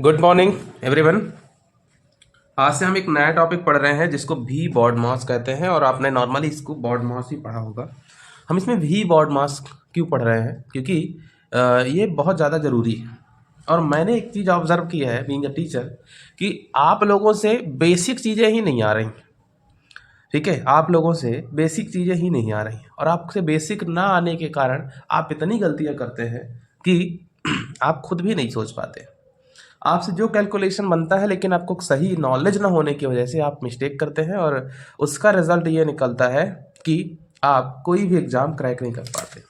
Good morning everyone. आज से हम एक नया टॉपिक पढ़ रहे हैं जिसको वी बॉड मास कहते हैं और आपने नॉर्मली इसको बॉड मास ही पढ़ा होगा। हम इसमें वी बॉड मास क्यों पढ़ रहे हैं? क्योंकि ये बहुत ज़्यादा ज़रूरी है। और मैंने एक चीज़ ऑब्जर्व की है बीइंग अ टीचर कि आप लोगों से बेसिक चीज़ें ही नहीं आ रही। ठीक है, आप लोगों से बेसिक चीज़ें ही नहीं आ रही और आपसे बेसिक ना आने के कारण आप इतनी गलतियाँ करते हैं कि आप खुद भी नहीं सोच पाते। आपसे जो कैलकुलेशन बनता है लेकिन आपको सही नॉलेज ना होने की वजह से आप मिस्टेक करते हैं और उसका रिजल्ट ये निकलता है कि आप कोई भी एग्ज़ाम क्रैक नहीं कर पाते।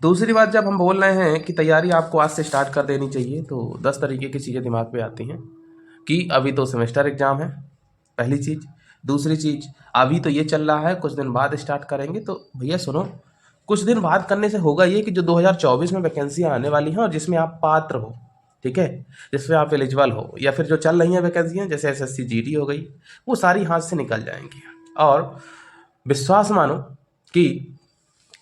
दूसरी बात, जब हम बोल रहे हैं कि तैयारी आपको आज से स्टार्ट कर देनी चाहिए तो 10 तरीके की चीज़ें दिमाग में आती हैं कि अभी तो सेमेस्टर एग्ज़ाम है, पहली चीज़। दूसरी चीज़, अभी तो ये चल रहा है, कुछ दिन बाद स्टार्ट करेंगे। तो भैया सुनो, कुछ दिन बाद करने से होगा ये कि जो 2024 में वैकेंसियाँ आने वाली हैं और जिसमें आप पात्र हो, ठीक है, जिसमें आप एलिजिबल हो, या फिर जो चल रही हैं वैकेंसियाँ जैसे एसएससी जीडी हो गई, वो सारी हाथ से निकल जाएंगी। और विश्वास मानो कि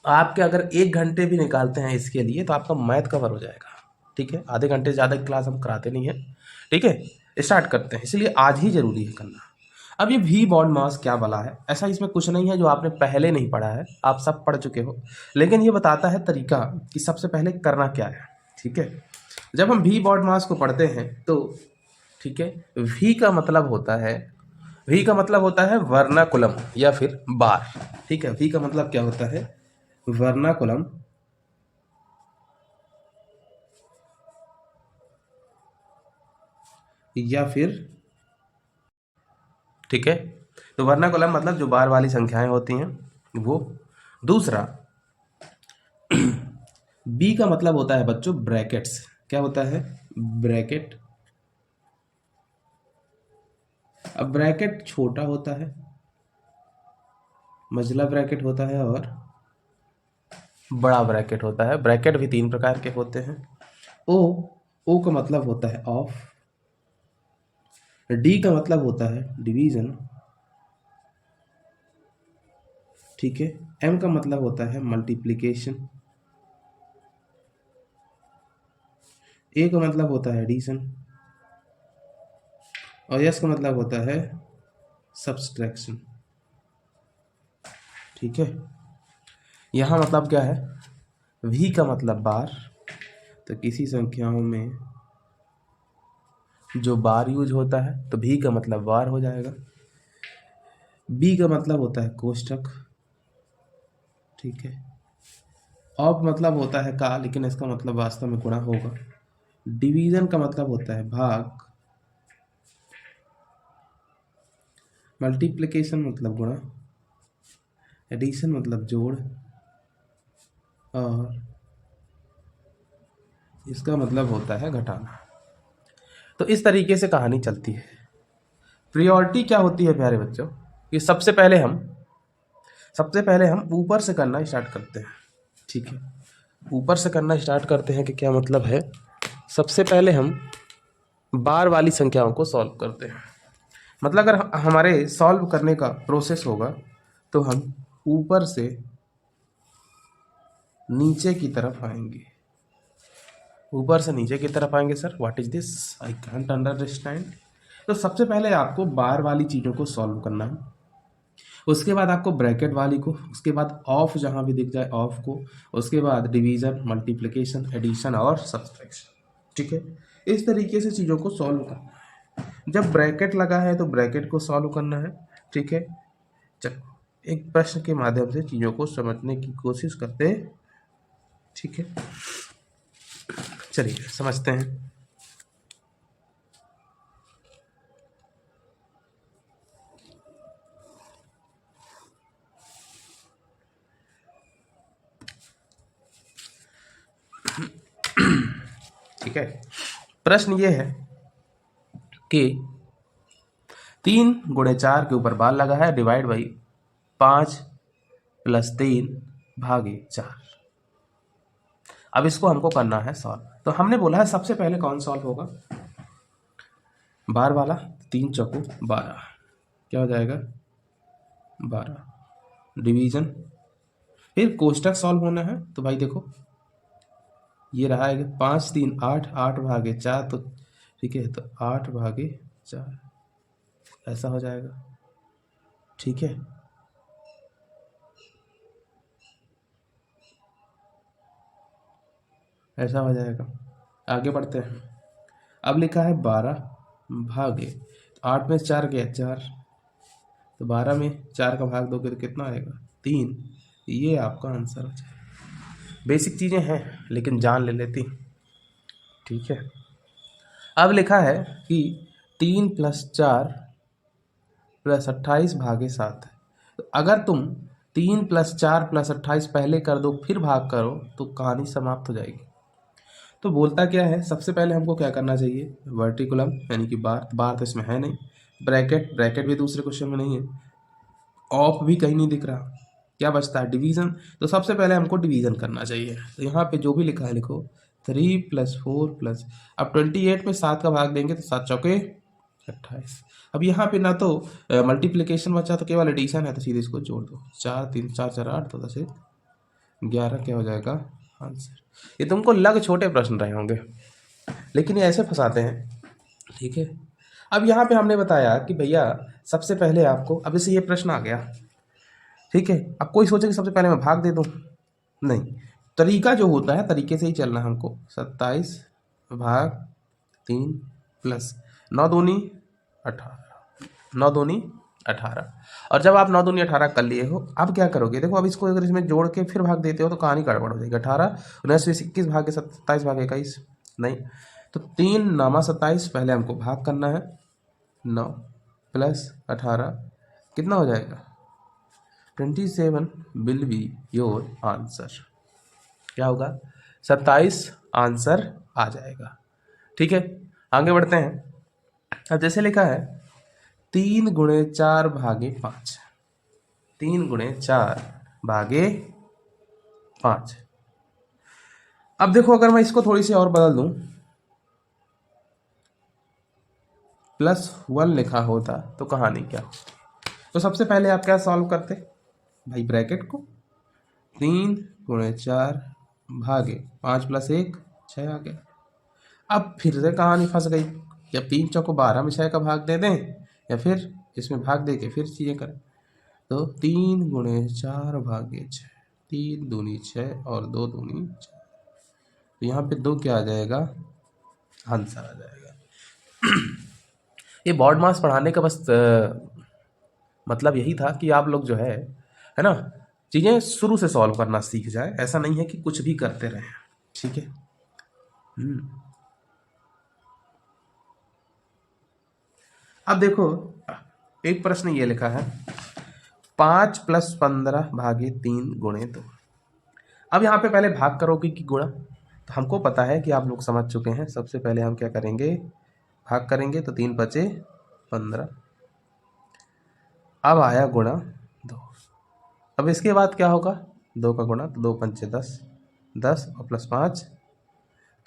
आपके अगर 1 घंटे भी निकालते हैं इसके लिए तो आपका मैथ कवर हो जाएगा। ठीक है, आधे घंटे से ज़्यादा की क्लास हम कराते नहीं हैं। ठीक है, स्टार्ट करते हैं, इसलिए आज ही ज़रूरी है करना। अब ये वी बॉन्ड मास क्या वाला है? ऐसा इसमें कुछ नहीं है जो आपने पहले नहीं पढ़ा है, आप सब पढ़ चुके हो, लेकिन ये बताता है तरीका कि सबसे पहले करना क्या है। ठीक है, जब हम वी बॉन्ड मास को पढ़ते हैं तो ठीक है, वी का मतलब होता है वर्नाकुलम या फिर बार। ठीक है, वी का मतलब क्या होता है? वर्नाकुलम या फिर, ठीक है, तो वर्नाकुलम मतलब जो बार वाली संख्याएं होती हैं वो। दूसरा, बी का मतलब होता है बच्चों ब्रैकेट्स। क्या होता है? ब्रैकेट। अब ब्रैकेट छोटा होता है, मझला ब्रैकेट होता है और बड़ा ब्रैकेट होता है। ब्रैकेट भी 3 प्रकार के होते हैं। ओ, ओ का मतलब होता है ऑफ। डी का मतलब होता है डिवीजन। ठीक है, एम का मतलब होता है मल्टीप्लिकेशन। ए का मतलब होता है एडिशन और एस का मतलब होता है सब्सट्रैक्शन। ठीक है, यहाँ मतलब क्या है? वी का मतलब बार, तो किसी संख्याओं में जो बार यूज होता है तो भी का मतलब बार हो जाएगा। बी का मतलब होता है कोष्ठक। ठीक है, ऑफ मतलब होता है का, लेकिन इसका मतलब वास्तव में गुणा होगा। डिवीजन का मतलब होता है भाग। मल्टीप्लिकेशन मतलब गुणा। एडिशन मतलब जोड़ और इसका मतलब होता है घटाना। तो इस तरीके से कहानी चलती है। प्रियोरिटी क्या होती है प्यारे बच्चों? कि सबसे पहले हम ऊपर से करना स्टार्ट करते हैं। ठीक है, ऊपर से करना स्टार्ट करते हैं कि क्या मतलब है? सबसे पहले हम बार वाली संख्याओं को सॉल्व करते हैं। मतलब अगर हमारे सॉल्व करने का प्रोसेस होगा तो हम ऊपर से नीचे की तरफ आएंगे। ऊपर से नीचे की तरफ आएंगे। Sir what is this? I can't understand. तो सबसे पहले आपको बार वाली चीज़ों को सॉल्व करना है, उसके बाद आपको ब्रैकेट वाली को, उसके बाद ऑफ जहाँ भी दिख जाए ऑफ को, उसके बाद डिवीजन, मल्टीप्लिकेशन, एडिशन और सब्सट्रैक्शन। ठीक है, इस तरीके से चीज़ों को सॉल्व करना है। जब ब्रैकेट लगा है तो ब्रैकेट को सॉल्व करना है। ठीक है, चलो एक प्रश्न के माध्यम से चीज़ों को समझने की कोशिश करते हैं। ठीक है, चलिए समझते हैं। ठीक है, प्रश्न ये है कि 3 × 4 के ऊपर बार लगा है, डिवाइड बाई 5 + 3 / 4। अब इसको हमको करना है सॉल्व। तो हमने बोला है सबसे पहले कौन सॉल्व होगा? बार वाला। 3 चौको 12, क्या हो जाएगा? 12। डिवीजन, फिर कोष्टक सॉल्व होना है। तो भाई देखो ये रहा है 5 × 3 = 8, 8 / 4 तो ठीक है, तो 8/4 ऐसा हो जाएगा। ठीक है, ऐसा हो जाएगा। आगे बढ़ते हैं। अब लिखा है 12/8 में 4 गया 4, तो 12 में 4 का भाग दोगे तो कितना आएगा 3। ये आपका आंसर हो जाएगा। बेसिक चीज़ें हैं लेकिन जान ले लेती। ठीक है, अब लिखा है कि 3 + 4 + 28/7 है। तो अगर तुम 3 + 4 + 28 पहले कर दो फिर भाग करो तो कहानी समाप्त हो जाएगी। तो बोलता क्या है, सबसे पहले हमको क्या करना चाहिए, वर्टिकुलम यानी कि बार, बार तो इसमें है नहीं, ब्रैकेट, ब्रैकेट भी दूसरे क्वेश्चन में नहीं है, ऑफ भी कहीं नहीं दिख रहा, क्या बचता है डिवीज़न। तो सबसे पहले हमको डिवीज़न करना चाहिए। तो यहाँ पे जो भी लिखा है लिखो 3 + 4 + अब 28 में 7 का भाग देंगे तो 7 चौके 28। अब यहाँ पे ना तो मल्टीप्लिकेशन बचा तो केवल एडिशन है, तो सीधे इसको जोड़ दो, 4 3 4 4 8 तो 10 11 क्या हो जाएगा आंसर। ये तुमको लग छोटे प्रश्न रहे होंगे लेकिन ये ऐसे फंसाते हैं। ठीक है, अब यहाँ पे हमने बताया कि भैया सबसे पहले आपको, अब जैसे ये प्रश्न आ गया, ठीक है, अब कोई सोचे कि सबसे पहले मैं भाग दे दूँ, नहीं, तरीका जो होता है तरीके से ही चलना है हमको। 27/3 + 9 दूनी 18, 9 दूनी 18। और जब आप 9 दूनी 18 कर लिए हो, अब क्या करोगे, देखो अब इसको अगर इसमें जोड़ के फिर भाग देते हो तो कहानी गड़बड़ हो जाएगी। 18 19 21 भागे 27/21 नहीं, तो 3 9 27 पहले हमको भाग करना है, 9 + 18 कितना हो जाएगा 27 विल बी योर आंसर। क्या होगा 27 आंसर आ जाएगा। ठीक है, आगे बढ़ते हैं। अब जैसे लिखा है 3 × 4/5, 3 × 4/5। अब देखो अगर मैं इसको थोड़ी सी और बदल दूं, +1 लिखा होता तो कहानी क्या हो। तो सबसे पहले आप क्या सॉल्व करते भाई, ब्रैकेट को 3 × 4/5 + 1 6 आ गया। अब फिर से कहानी फंस गई, या 3 चौको 12 में 6 का भाग दे दें या फिर इसमें भाग दे के फिर चीज़ें करें। तो 3 × 4/6, 3 दूनी 6 और 2 दूनी 4, तो यहाँ पे 2 क्या आ जाएगा आंसर आ जाएगा। ये बोर्ड मास पढ़ाने का बस मतलब यही था कि आप लोग जो है ना, चीज़ें शुरू से सॉल्व करना सीख जाए, ऐसा नहीं है कि कुछ भी करते रहें। ठीक है, अब देखो एक प्रश्न ये लिखा है 5 + 15/3 × 2। अब यहाँ पे पहले भाग करोगे कि गुणा, तो हमको पता है कि आप लोग समझ चुके हैं। सबसे पहले हम क्या करेंगे, भाग करेंगे तो 3 × 5 = 15। अब आया गुणा 2। अब इसके बाद क्या होगा 2 का गुणा, तो 2 × 5 = 10, 10 और +5,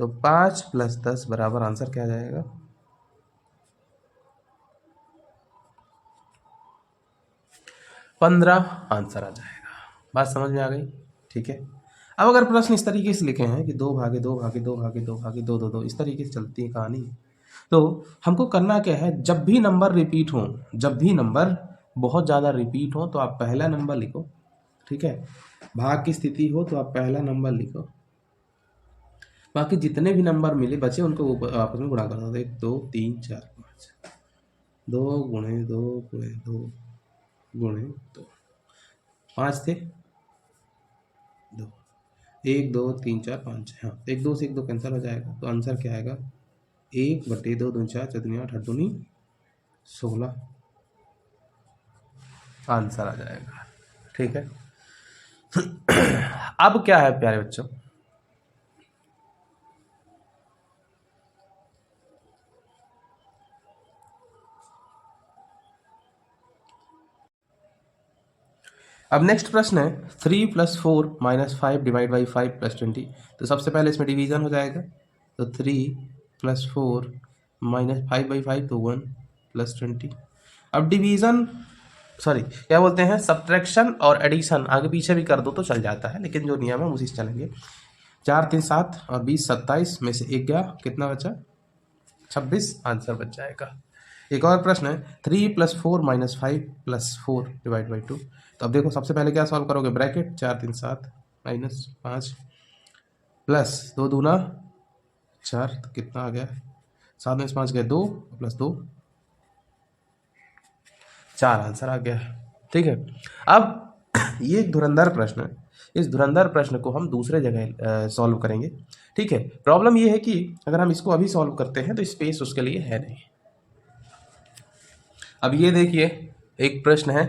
तो 5 + 10 बराबर आंसर क्या आ जाएगा 15 आंसर आ जाएगा। बात समझ में आ गई। ठीक है, अब अगर प्रश्न इस तरीके से लिखे हैं कि 2/2/2/2/2 इस तरीके से चलती है कहानी, तो हमको करना क्या है, जब भी नंबर रिपीट हो, जब भी नंबर बहुत ज़्यादा रिपीट हो तो आप पहला नंबर लिखो। ठीक है, भाग की स्थिति हो तो आप पहला नंबर लिखो, बाकी जितने भी नंबर मिले बचे उनको आपस में गुणा कर दो। 1 2 3 4 5, 2 × 2 × 2 × 2, 5 थे 2, 1 2 3 4 5, हाँ 1 2 से 1 2 कैंसिल हो जाएगा, तो आंसर क्या आएगा 1/2 2 4 4 8 8 दूनी 16 आंसर आ जाएगा। ठीक है, अब क्या है प्यारे बच्चों, अब नेक्स्ट प्रश्न है 3 + 4 - 5 ÷ 5 + 20। तो सबसे पहले इसमें डिवीजन हो जाएगा, तो 3 + 4 - 5/5 तो 1 + 20। अब डिवीजन, सॉरी क्या बोलते हैं, सब्ट्रैक्शन और एडिशन आगे पीछे भी कर दो तो चल जाता है, लेकिन जो नियम है उसी से चलेंगे। 4 3 7 और 20 27 में से 1 गया, कितना बचा 26 आंसर बच जाएगा। एक और प्रश्न है 3 + 4 - 5 + 4 / 2। तो अब देखो सबसे पहले क्या सॉल्व करोगे, ब्रैकेट 4 3 7 -5 प्लस 2 दूना 4, तो कितना आ गया, 7 में से 5 गए 2 + 2 4 आंसर आ गया। ठीक है, अब ये एक धुरंधर प्रश्न है, इस धुरंधर प्रश्न को हम दूसरे जगह सॉल्व करेंगे। ठीक है, प्रॉब्लम ये है कि अगर हम इसको अभी सॉल्व करते हैं तो स्पेस उसके लिए है नहीं। अब ये देखिए एक प्रश्न है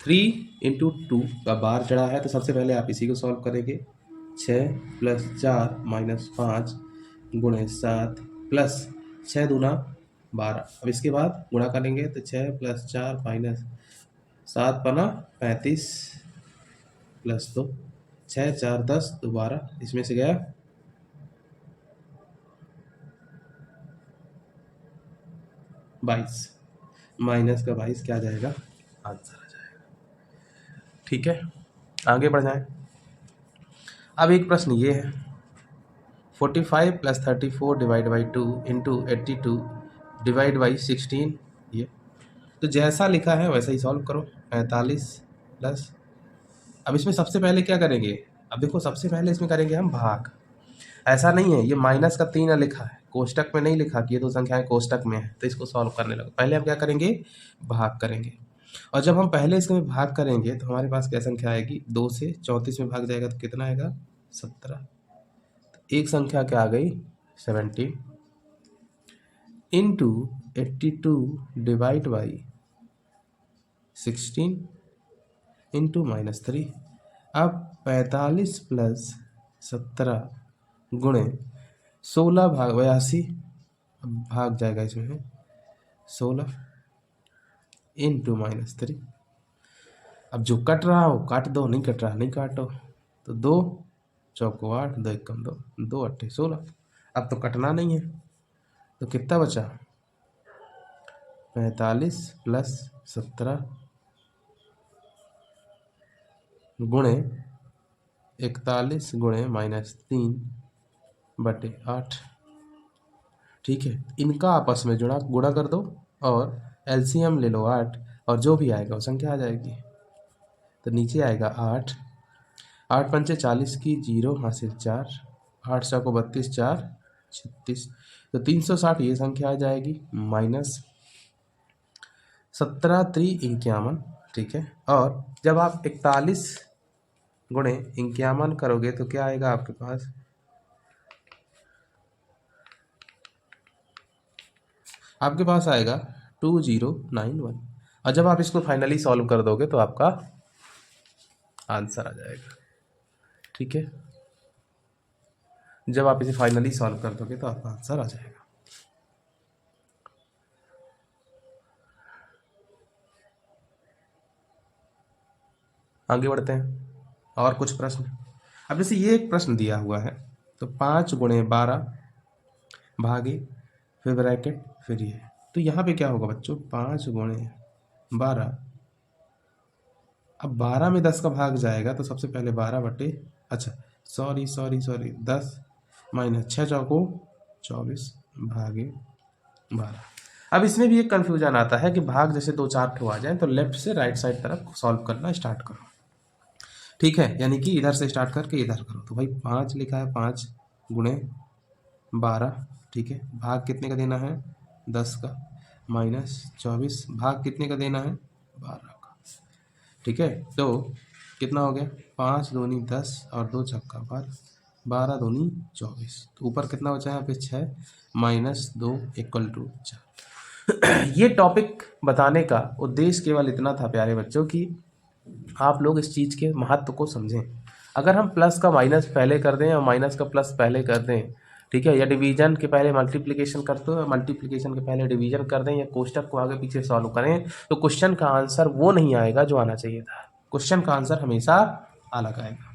3 × 2 का बार चढ़ा है, तो सबसे पहले आप इसी को सॉल्व करेंगे। 6 + 4 - 5 × 7 प्लस 6 दूना 12। अब इसके बाद गुणा करेंगे तो 6 + 4 - 7 बना 35 प्लस 2 6 4 10 2 12, इसमें से गया 22, माइनस का 22 क्या आ जाएगा, आंसर आ जाएगा। ठीक है, आगे बढ़ जाएं। अब एक प्रश्न ये है 45 + 34 / 2 × 82 / 16। ये तो जैसा लिखा है वैसा ही सॉल्व करो। 45 प्लस, अब इसमें सबसे पहले क्या करेंगे, अब देखो सबसे पहले इसमें करेंगे हम भाग। ऐसा नहीं है ये माइनस का 3 लिखा है, कोष्टक में नहीं लिखा कि ये दो संख्याएं कोष्टक में है, तो इसको सॉल्व करने लगो। पहले हम क्या करेंगे, भाग करेंगे। और जब हम पहले इसमें भाग करेंगे तो हमारे पास क्या संख्या आएगी, 2 से 34 में भाग जाएगा तो कितना आएगा, 17। एक संख्या क्या आ गई, 17 इंटू 82 डिवाइड बाई 16 इंटू -3। अब 45 प्लस 17 गुणे 16 भाग 82, भाग जाएगा इसमें 16 इंटू -3। अब जो कट रहा हो काट दो, नहीं कट रहा नहीं काटो। तो 2 चौको 8, 2 एकम 2, 2 अट्ठे 16। अब तो कटना नहीं है, तो कितना बचा, 45 प्लस 17 गुणे 41 गुणे -3 बटे 8। ठीक है, इनका आपस में गुणा कर दो और एलसीएम ले लो 8, और जो भी आएगा वो संख्या आ जाएगी। तो नीचे आएगा 8, 8 पंचे 40 की 0 हासिल 4, 8 को 32 4 36, तो 360 ये संख्या आ जाएगी माइनस 17 3 51। ठीक है, और जब आप 41 गुणे 51 करोगे तो क्या आएगा आपके पास, आपके पास आएगा 2091। और जब आप इसको फाइनली सॉल्व कर दोगे तो आपका आंसर आ जाएगा। ठीक है, जब आप इसे फाइनली सॉल्व कर दोगे तो आपका आंसर आ जाएगा। आगे बढ़ते हैं और कुछ प्रश्न। अब जैसे ये एक प्रश्न दिया हुआ है, तो 5 गुणे 12 भागे फिर ब्रैकेट फिर ये, तो यहाँ पे क्या होगा बच्चों, 5 गुणे 12। अब 12 में 10 का भाग जाएगा तो सबसे पहले 12 बटे, अच्छा सॉरी 10 माइनस 6 चौको 24 भागे 12। अब इसमें भी एक कन्फ्यूजन आता है कि भाग जैसे 2 4 ठो आ जाए तो लेफ्ट से राइट साइड तरफ सॉल्व करना स्टार्ट करो। ठीक है, यानी कि इधर से स्टार्ट करके इधर करो। तो भाई 5 लिखा है, 5 गुणे 12। ठीक है, भाग कितने का देना है, 10 का, माइनस 24 भाग कितने का देना है, 12 का। ठीक है, तो कितना हो गया, 5 दूनी 10 और 2 छक्का 12, 12 दूनी 24। तो ऊपर कितना बचा है यहाँ पे 6 माइनस 2 इक्वल टू 4। ये टॉपिक बताने का उद्देश्य केवल इतना था प्यारे बच्चों कि आप लोग इस चीज़ के महत्व को समझें। अगर हम प्लस का माइनस पहले कर दें और माइनस का प्लस पहले कर दें, ठीक है, या डिवीजन के पहले मल्टीप्लिकेशन करते हो, मल्टीप्लिकेशन के पहले डिवीजन कर दें, या कोष्टक को आगे पीछे सॉल्व करें, तो क्वेश्चन का आंसर वो नहीं आएगा जो आना चाहिए था। क्वेश्चन का आंसर हमेशा अलग आएगा।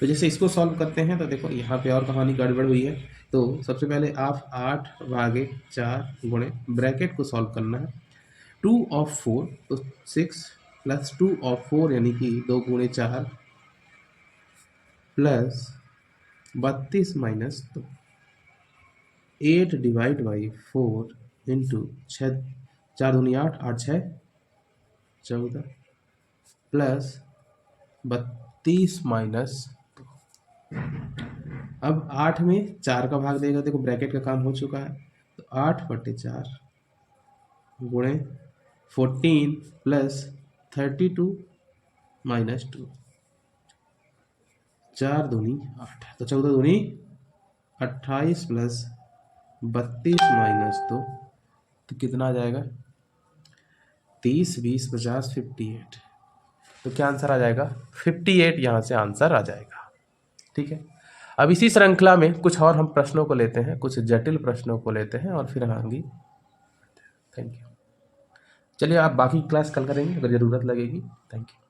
तो जैसे इसको सॉल्व करते हैं तो देखो यहाँ पे और कहानी गड़बड़ हुई है। तो सबसे पहले आप 8 भागे 4 गुणे ब्रैकेट को सॉल्व करना है, 2 of 4 तो 6 प्लस 2 of 4 यानी कि 2 गुणे 4 plus 32 minus 2 8 divide by 4 into 6, 4 दूनी 8, 8 6 14 प्लस 32 माइनस, अब 8 में 4 का भाग देगा, देखो ब्रैकेट का काम हो चुका है, तो 8/4 गुणे 14 प्लस 32 माइनस 2, 4 दूनी 8, तो 14 दूनी 28 प्लस 32 माइनस 2, तो कितना आ जाएगा 30 20 50 58, तो क्या आंसर आ जाएगा 58, यहाँ से आंसर आ जाएगा। ठीक है, अब इसी श्रृंखला में कुछ और हम प्रश्नों को लेते हैं, कुछ जटिल प्रश्नों को लेते हैं और फिर आगे। Thank you. चलिए आप बाकी क्लास कल करेंगे अगर ज़रूरत लगेगी। Thank you.